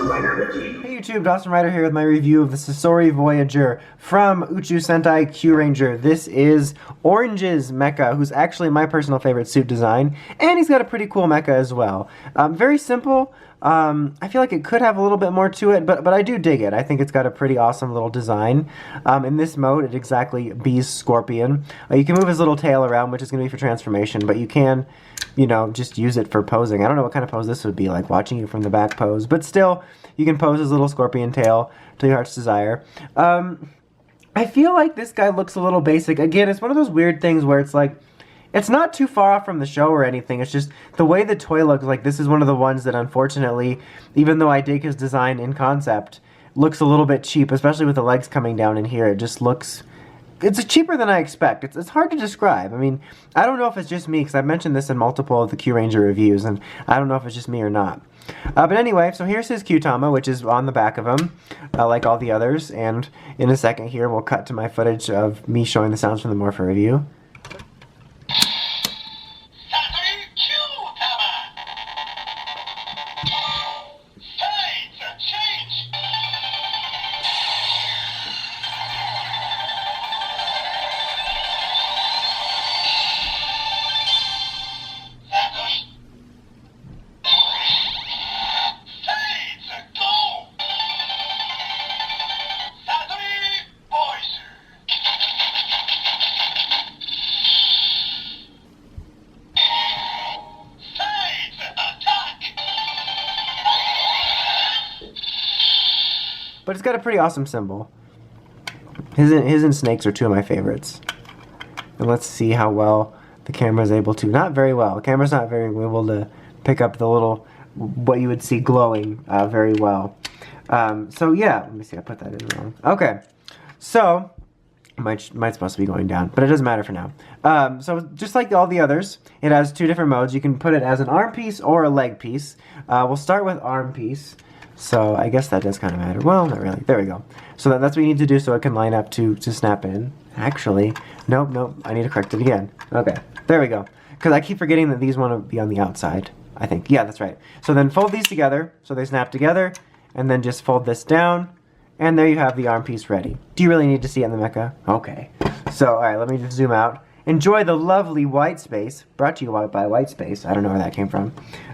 Hey YouTube, Dawson Ryder here with my review of the Sasori Voyager from Uchu Sentai Kyuranger. This is Organge's mecha, who's actually my personal favorite suit design, and he's got a pretty cool mecha as well. Very simple. I feel like it could have a little bit more to it, but I do dig it. I think it's got a pretty awesome little design. In this mode, it exactly bees Scorpion. You can move his little tail around, which is going to be for transformation, but you can, you know, just use it for posing. I don't know what kind of pose this would be, like watching you from the back pose, but still, you can pose his little scorpion tail to your heart's desire. I feel like this guy looks a little basic. Again, it's one of those weird things where it's like, it's not too far off from the show or anything. It's just the way the toy looks. Like, this is one of the ones that, unfortunately, even though I dig his design in concept, looks a little bit cheap, especially with the legs coming down in here. It just looks... It's cheaper than I expect. It's hard to describe. I mean, I don't know if it's just me, because I've mentioned this in multiple of the Kyuranger reviews, and I don't know if it's just me or not. But anyway, so here's his Kyutama, which is on the back of him, like all the others. And in a second here, we'll cut to my footage of me showing the sounds from the Morpher review. But it's got a pretty awesome symbol. His and Snake's are two of my favorites. And let's see how well the camera is able to. Not very well. The camera's not very able to pick up the little, what you would see glowing very well. So yeah, let me see, I put that in wrong. Okay, so, mine's supposed to be going down, but it doesn't matter for now. So just like all the others, it has two different modes. You can put it as an arm piece or a leg piece. We'll start with arm piece. So I guess that does kind of matter. Well, not really. There we go. So that's what you need to do so it can line up to snap in. Actually, nope. I need to correct it again. Okay, there we go. Because I keep forgetting that these want to be on the outside, I think. Yeah, that's right. So then fold these together so they snap together, and then just fold this down, and there you have the arm piece ready. Do you really need to see it in the mecha? Okay. So, alright, let me just zoom out. Enjoy the lovely white space. Brought to you by White Space. I don't know where that came from.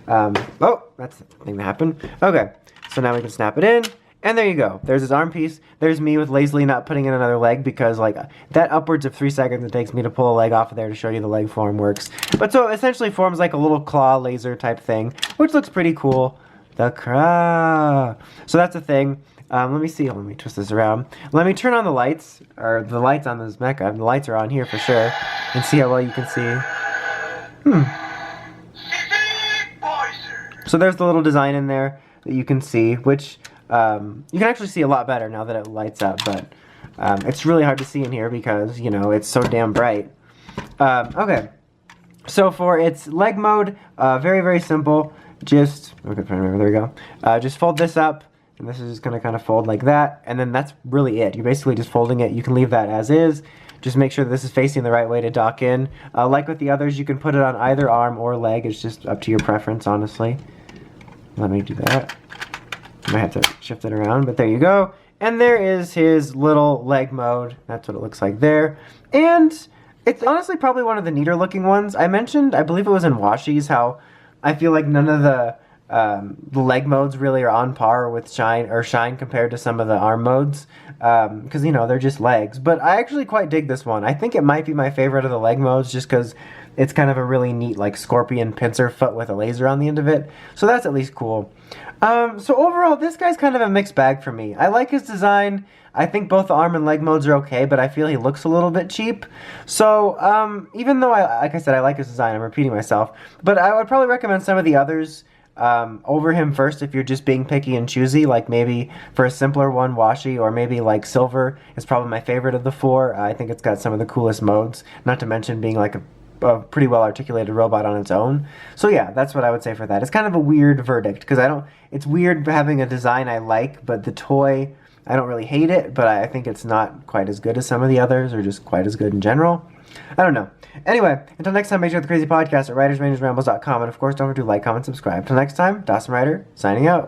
Oh, that's the thing that happened. Okay. So now we can snap it in, and there you go. There's his arm piece. There's me with lazily not putting in another leg because, like, that upwards of 3 seconds it takes me to pull a leg off of there to show you the leg form works. But so it essentially forms like a little claw laser type thing, which looks pretty cool. The craw. So that's the thing. Let me see. Let me twist this around. Let me turn on the lights, or the lights on this mecha. The lights are on here for sure, and see how well you can see. So there's the little design in there that you can see, which you can actually see a lot better now that it lights up, but it's really hard to see in here because, you know, it's so damn bright. Okay, so for its leg mode, very, very simple. Just, okay, there we go. Just fold this up, and this is just going to kind of fold like that, and then that's really it. You're basically just folding it. You can leave that as is. Just make sure that this is facing the right way to dock in. Like with the others, you can put it on either arm or leg. It's just up to your preference, honestly. Let me do that. I might have to shift it around, but there you go. And there is his little leg mode. That's what it looks like there. And it's honestly probably one of the neater looking ones. I mentioned, I believe it was in Washi's, how I feel like none of the leg modes really are on par with Shine compared to some of the arm modes. Because, you know, they're just legs. But I actually quite dig this one. I think it might be my favorite of the leg modes just because it's kind of a really neat, like, scorpion pincer foot with a laser on the end of it. So that's at least cool. So overall, this guy's kind of a mixed bag for me. I like his design. I think both the arm and leg modes are okay, but I feel he looks a little bit cheap. So, even though, like I said, I like his design, I'm repeating myself, but I would probably recommend some of the others over him first if you're just being picky and choosy, like maybe for a simpler one, Washi, or maybe like Silver is probably my favorite of the four. I think it's got some of the coolest modes, not to mention being like a pretty well articulated robot on its own. So yeah, that's what I would say for that. It's kind of a weird verdict because it's weird having a design I like, but the toy, I don't really hate it, but I think it's not quite as good as some of the others, or just quite as good in general. I don't know. Anyway, until next time, make sure the crazy podcast at writersrangersrambles.com, and of course, don't forget to like, comment, subscribe. Until next time, Dawson Ryder, signing out.